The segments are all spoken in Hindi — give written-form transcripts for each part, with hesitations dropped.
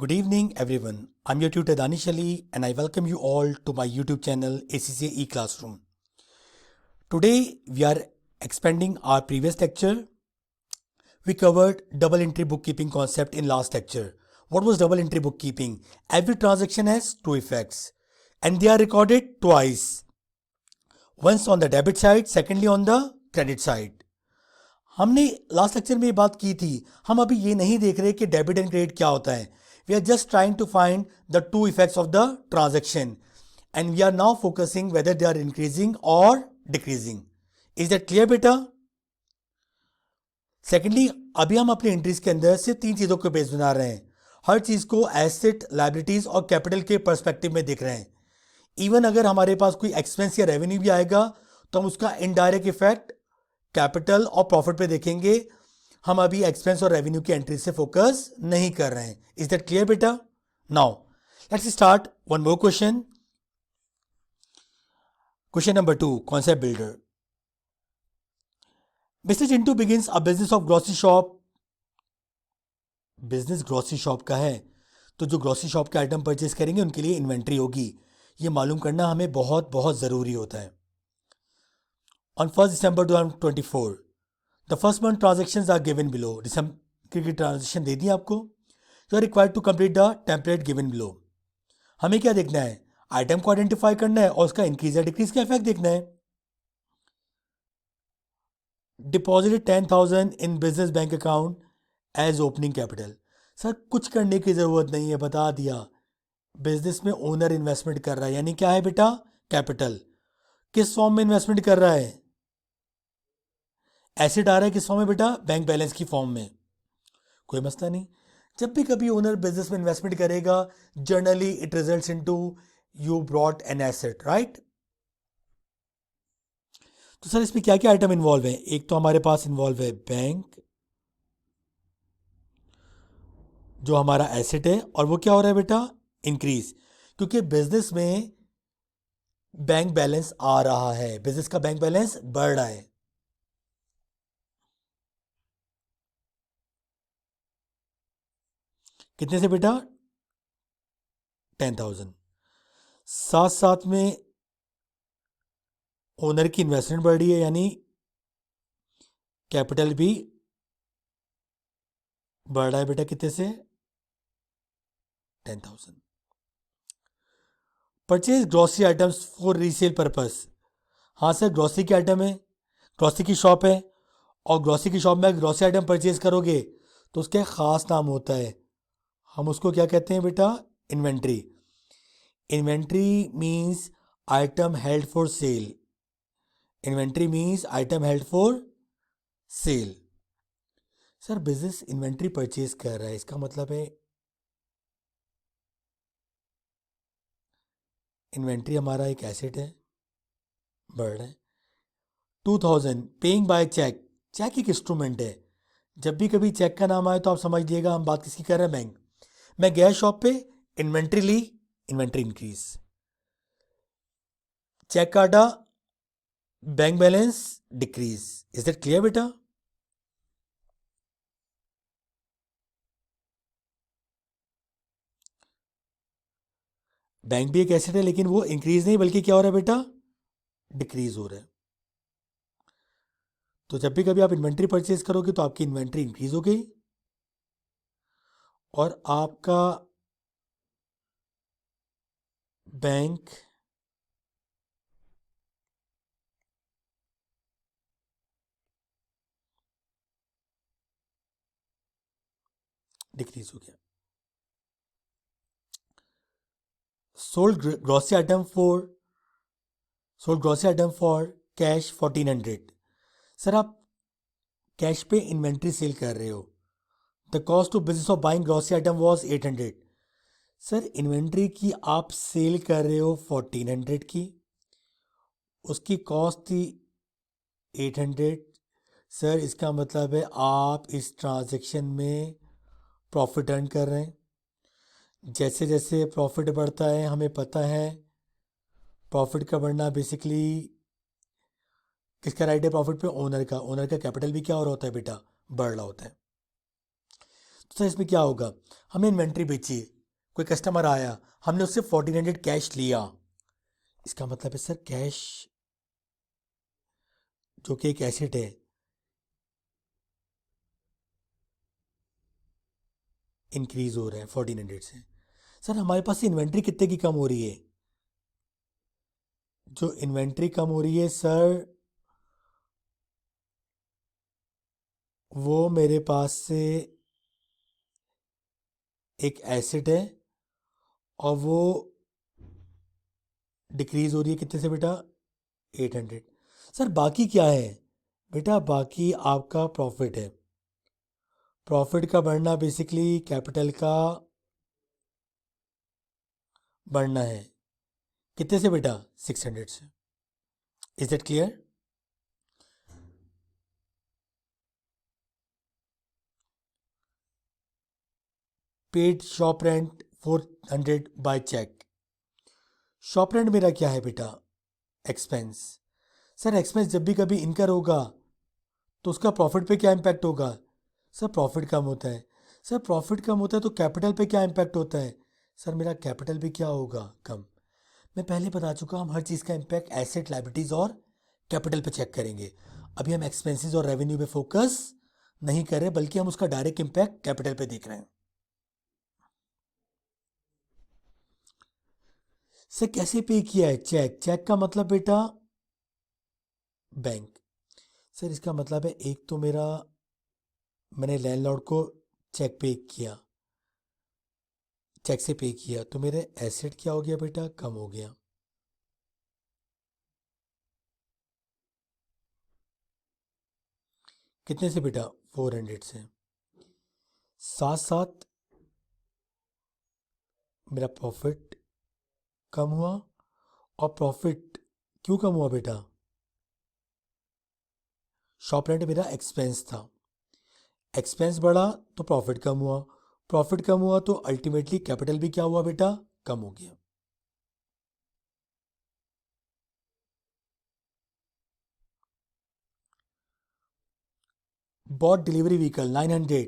Good evening, everyone. I'm your tutor Danish Ali, and I welcome you all to my YouTube channel ACCA E-Classroom. Today, we are expanding our previous lecture. We covered double entry bookkeeping concept in last lecture. What was double entry bookkeeping? Every transaction has two effects, and they are recorded twice. Once on the debit side, secondly on the credit side. हमने लास्ट लेक्चर में ये बात की थी. हम अभी ये नहीं देख रहे कि डेबिट एंड क्रेडिट क्या होता है. We are just trying to find the two effects of the transaction and we are now focusing whether they are increasing और डिक्रीजिंग. इज दैट क्लियर बेटा? सेकेंडली, अभी हम अपने एंट्रीज के अंदर सिर्फ तीन चीजों के बेस बना रहे हैं. हर चीज को एसेट, लायबिलिटीज और कैपिटल के पर्सपेक्टिव में देख रहे हैं. इवन अगर हमारे पास कोई एक्सपेंस या रेवेन्यू भी आएगा तो हम उसका इनडायरेक्ट इफेक्ट कैपिटल और प्रॉफिट पे देखेंगे. हम अभी एक्सपेंस और रेवेन्यू की एंट्री से फोकस नहीं कर रहे हैं. इज दैट क्लियर बेटा? Now let's start one more question. Question number 2, concept builder. Mister Chintu begins a business of grocery shop. Business grocery shop का है तो जो ग्रोसरी शॉप के आइटम परचेज करेंगे उनके लिए इन्वेंट्री होगी. ये मालूम करना हमें बहुत बहुत ज़रूरी होता है. On 1st December 2024, the first month transactions are given below. दिसंबर की ट्रांजेक्शन दे दी आपको. You are required to complete the template given below. हमें क्या देखना है? आइटम को आइडेंटिफाई करना है और उसका इंक्रीज या डिक्रीज का इफेक्ट देखना है. Deposited 10,000 in business bank account as opening capital. Sir कुछ करने की ज़रूरत नहीं है, बता दिया. बिजनेस में ओनर इन्वेस्टमेंट कर रहा है, यानी क्या है बेटा? कैपिटल. किस फॉर्म में इन्वेस्टमेंट कर रहा है? एसेट आ रहा है किस फॉर्म में बेटा? बैंक बैलेंस की फॉर्म में. कोई मसला नहीं. जब भी कभी ओनर बिजनेस में इन्वेस्टमेंट करेगा, generally it results into you brought an asset, right? तो सर इसमें क्या क्या आइटम इन्वॉल्व है? एक तो हमारे पास इन्वॉल्व है बैंक, जो हमारा एसेट है, और वो क्या हो रहा है बेटा? इंक्रीज. क्योंकि बिजनेस में बैंक बैलेंस आ रहा है, बिजनेस का बैंक बैलेंस बढ़ रहा है. कितने से बेटा? 10,000. साथ साथ में ओनर की इन्वेस्टमेंट बढ़ रही है, यानी कैपिटल भी बढ़ रहा है बेटा. कितने से? 10,000. Purchase grocery items for resale purpose. हाँ सर, ग्रोसरी की आइटम है, ग्रोसरी की शॉप है, और ग्रोसरी की शॉप में ग्रोसरी आइटम परचेज करोगे तो उसका एक ख़ास नाम होता है. हम उसको क्या कहते हैं बेटा? Inventory. Inventory means item held for sale. Inventory means item held for sale. Sir business inventory purchase कर रहा है, इसका मतलब है इन्वेंट्री हमारा एक एसेट है, बढ़ रहा है. 2,000 पेइंग बाय चेक. चेक एक इंस्ट्रूमेंट है. जब भी कभी चेक का नाम आए तो आप समझ लीजिएगा हम बात किसकी कर रहे हैं? बैंक. मैं गया शॉप पे, इन्वेंट्री ली, इन्वेंट्री इंक्रीज. चेक काटा, bank balance decrease. Is that clear बेटा? बैंक भी एक एसेट है, लेकिन वो इंक्रीज नहीं बल्कि क्या हो रहा है बेटा? डिक्रीज हो रहा है. तो जब भी कभी आप इन्वेंट्री परचेज करोगे तो आपकी इन्वेंट्री इंक्रीज हो गई और आपका बैंक डिक्रीज हो गया. Sold grocery item for cash 1,400. Sir आप कैश पे इन्वेंट्री सेल कर रहे हो. The cost of business of buying grocery item was 800. Sir inventory की आप सेल कर रहे हो 1,400 की, उसकी कॉस्ट थी 800. सर इसका मतलब है आप इस ट्रांजैक्शन में प्रॉफिट अर्न कर रहे हैं. जैसे जैसे प्रॉफिट बढ़ता है, हमें पता है प्रॉफिट का बढ़ना बेसिकली किसका राइट है प्रॉफिट पे? ओनर का. ओनर का कैपिटल भी क्या हो रहा होता है बेटा? बढ़ रहा होता है. तो सर इसमें क्या होगा, हमने इन्वेंट्री बेची, कोई कस्टमर आया, हमने उससे 1400 कैश लिया, इसका मतलब है सर कैश जो कि एक एसेट है इंक्रीज हो रहा है 1400 से। सर हमारे पास इन्वेंट्री कितने की कम हो रही है, जो इन्वेंट्री कम हो रही है सर वो मेरे पास से एक एसेट है और वो डिक्रीज हो रही है कितने से बेटा, 800। सर बाकी क्या है बेटा, बाकी आपका प्रॉफिट है, प्रॉफिट का बढ़ना बेसिकली कैपिटल का बढ़ना है, कितने से बेटा, 600 से। Is that clear? Paid shop rent 400 by cheque. Shop rent मेरा क्या है बेटा, एक्सपेंस। सर एक्सपेंस जब भी कभी इनकर होगा तो उसका प्रॉफिट पे क्या इम्पैक्ट होगा, सर प्रॉफिट कम होता है। सर प्रॉफिट कम होता है तो कैपिटल पे क्या इम्पैक्ट होता है, सर मेरा कैपिटल भी क्या होगा, कम। मैं पहले बता चुका, हम हर चीज़ का इम्पैक्ट एसेट, लाइबिलिटीज़ और कैपिटल पे चेक करेंगे। अभी हम एक्सपेंसेस और रेवेन्यू पे फोकस नहीं कर रहे, बल्कि हम उसका डायरेक्ट इम्पैक्ट कैपिटल पे देख रहे हैं। सर कैसे पे किया है, चेक। चेक का मतलब बेटा बैंक। सर इसका मतलब है एक तो मेरा, मैंने लैंडलॉर्ड को चेक पे किया, चेक से पे किया, तो मेरे एसेट क्या हो गया बेटा, कम हो गया। कितने से बेटा, 400 से। साथ साथ मेरा प्रॉफिट कम हुआ, और प्रॉफिट क्यों कम हुआ बेटा, शॉप रेंट मेरा एक्सपेंस था, एक्सपेंस बढ़ा तो प्रॉफिट कम हुआ, प्रॉफिट कम हुआ तो अल्टीमेटली कैपिटल भी क्या हुआ बेटा, कम हो गया। Bought delivery vehicle 900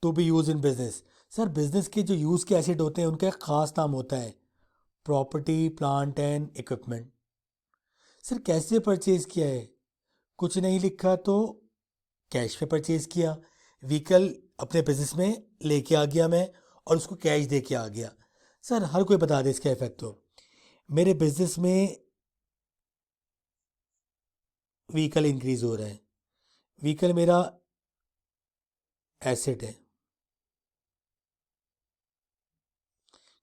to be used in business. Sir business के जो यूज़ के एसेट होते हैं उनका एक खास नाम होता है, property plant and equipment. Sir कैसे परचेज किया है, कुछ नहीं लिखा तो कैश पे परचेज किया, व्हीकल अपने बिजनेस में लेके आ गया मैं और उसको कैश दे के आ गया। सर हर कोई बता दे इसका इफेक्ट, तो मेरे बिजनेस में व्हीकल इंक्रीज हो रहा है, व्हीकल मेरा एसेट है,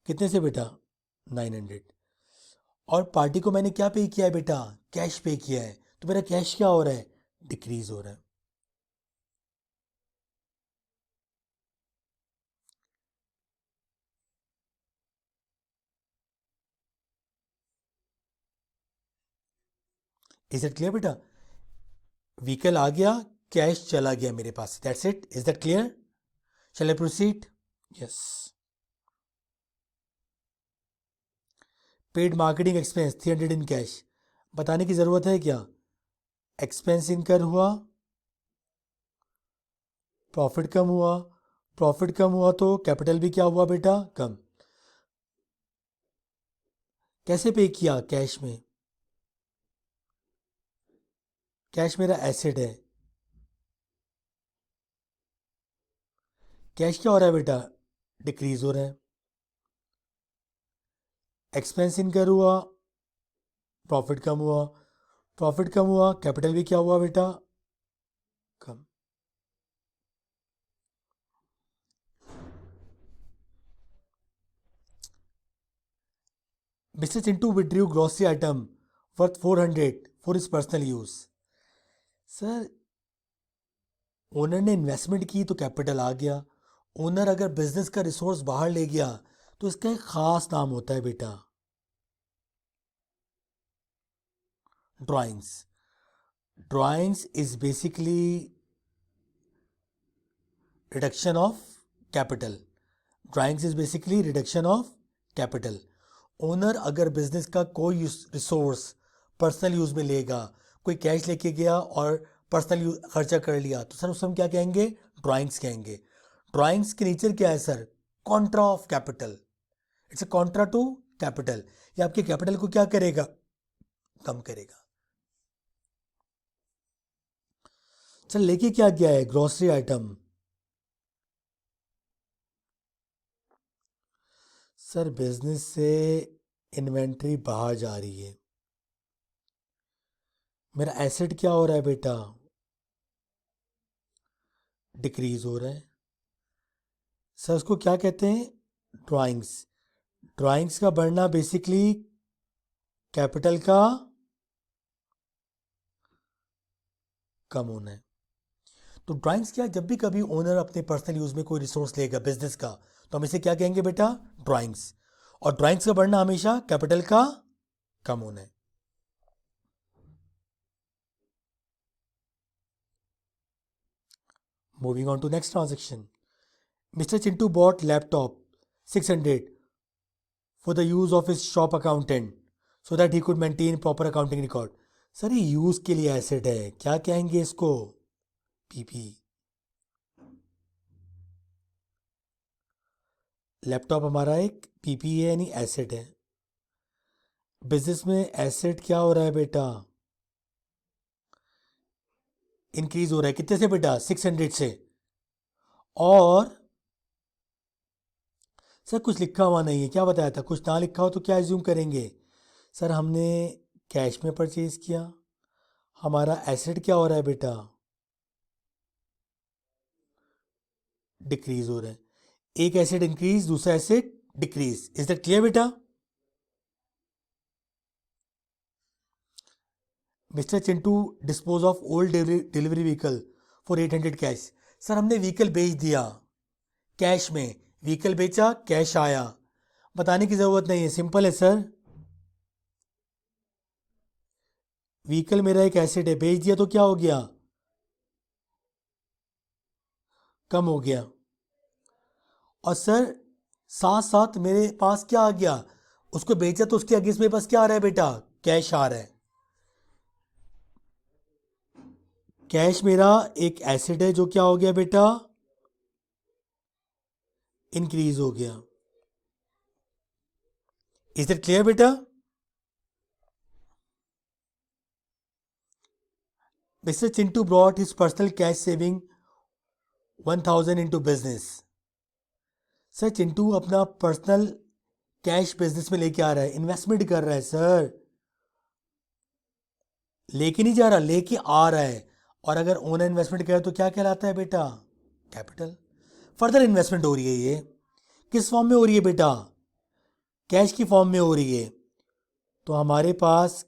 कितने से बेटा, 900। और पार्टी को मैंने क्या पे किया है बेटा, कैश पे किया है, तो मेरा कैश क्या हो रहा है, डिक्रीज हो रहा है। इज दैट क्लियर बेटा, व्हीकल आ गया, कैश चला गया मेरे पास, that's it. Is that clear? Shall I proceed? Yes. Paid marketing expense 300 in cash, बताने की ज़रूरत है क्या, एक्सपेंस इनकर हुआ, प्रॉफिट कम हुआ, प्रॉफिट कम हुआ तो कैपिटल भी क्या हुआ बेटा, कम। कैसे पे किया, कैश में, कैश मेरा एसेट है, कैश क्या हो रहा है बेटा, डिक्रीज हो रहा है, एक्सपेंस इनकर हुआ, प्रॉफिट कम हुआ, प्रॉफिट कम हुआ, कैपिटल भी क्या हुआ बेटा, come. Mister Chintu withdrew grocery item worth 400 for his personal use. Sir owner ने इन्वेस्टमेंट की तो कैपिटल आ गया, ओनर अगर बिजनेस का रिसोर्स बाहर ले गया तो इसका एक खास नाम होता है बेटा, drawings. Drawings is basically reduction of capital, drawings is basically reduction of capital. Owner अगर बिजनेस का कोई रिसोर्स पर्सनल यूज में लेगा, कोई कैश लेके गया और पर्सनल यूज खर्चा कर लिया, तो सर उसे हम क्या कहेंगे, ड्राइंग्स कहेंगे। ड्राइंग्स के नेचर क्या है sir? Contra of capital, it's a contra to capital. ये आपके कैपिटल को क्या करेगा? कम करेगा। चल लेके क्या गया है? Grocery item. सर बिजनेस से इन्वेंट्री बाहर जा रही है। मेरा एसेट क्या हो रहा है बेटा? डिक्रीज हो रहा है। सर उसको क्या कहते हैं? ड्राइंग्स। ड्राइंग्स का बढ़ना बेसिकली कैपिटल का कम होना है। तो ड्राइंग्स क्या, जब भी कभी ओनर अपने पर्सनल यूज में कोई रिसोर्स लेगा बिजनेस का, तो हम इसे क्या कहेंगे बेटा? ड्राइंग्स। और ड्राइंग्स का बढ़ना हमेशा कैपिटल का कम होना है। Moving on to next transaction. Mister Chintu bought laptop 600 for the use of his shop accountant so that he could maintain proper accounting record. Sir ये यूज के लिए एसेट है, क्या कहेंगे इसको? पीपी। लैपटॉप हमारा एक पीपी है, यानी एसेट है। बिजनेस में एसेट क्या हो रहा है बेटा? इंक्रीज हो रहा है। कितने से बेटा? 600 से। और सर कुछ लिखा हुआ नहीं है, क्या बताया था? कुछ ना लिखा हो तो क्या एज्यूम करेंगे? सर हमने कैश में परचेज किया, हमारा एसेट क्या हो रहा है बेटा? डिक्रीज हो रहा है। एक एसेट इंक्रीज, दूसरा asset decrease. Is that clear बेटा? Mister Chintu dispose of old delivery vehicle for 800 cash. Sir हमने व्हीकल बेच दिया कैश में। व्हीकल बेचा, कैश आया। बताने की जरूरत नहीं है, सिंपल है सर। व्हीकल मेरा एक एसेट है, बेच दिया तो क्या हो गया? कम हो गया। और सर साथ साथ मेरे पास क्या आ गया? उसको बेचा तो उसके अगेंस्ट मेरे पास क्या आ रहा है बेटा? कैश आ रहा है। कैश मेरा एक एसेट है जो क्या हो गया बेटा? इंक्रीज हो गया। इज इट क्लियर बेटा? Mister Chintu brought his personal cash saving 1000 into business. Sir Chintu अपना पर्सनल कैश बिजनेस में लेके आ रहा है, इन्वेस्टमेंट कर रहा है सर। लेके नहीं जा रहा, लेके आ रहा है। और अगर ओनर इन्वेस्टमेंट करे तो क्या कहलाता है बेटा? कैपिटल। फर्दर इन्वेस्टमेंट हो रही है। ये किस फॉर्म में हो रही है बेटा? कैश की फॉर्म में हो रही है। तो हमारे पास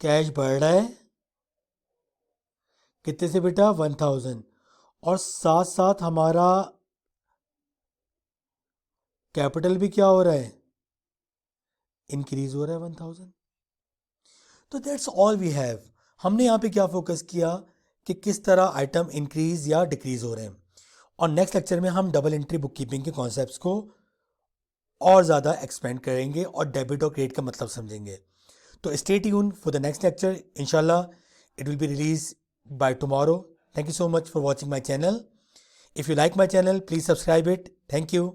कैश बढ़ रहा है। कितने से बेटा? 1000। और साथ साथ हमारा कैपिटल भी क्या हो रहा है? इंक्रीज हो रहा है 1000। तो दैट्स ऑल वी हैव। हमने यहाँ पे क्या फोकस किया कि किस तरह आइटम इंक्रीज या डिक्रीज हो रहे हैं। और नेक्स्ट लेक्चर में हम डबल एंट्री बुक कीपिंग के कॉन्सेप्ट्स को और ज़्यादा एक्सपेंड करेंगे और डेबिट और क्रेडिट का मतलब समझेंगे। तो stay tune for the next lecture. इंशाल्लाह it will be release by tomorrow. Thank you so much for watching my channel. If you like my channel, please subscribe it. Thank you.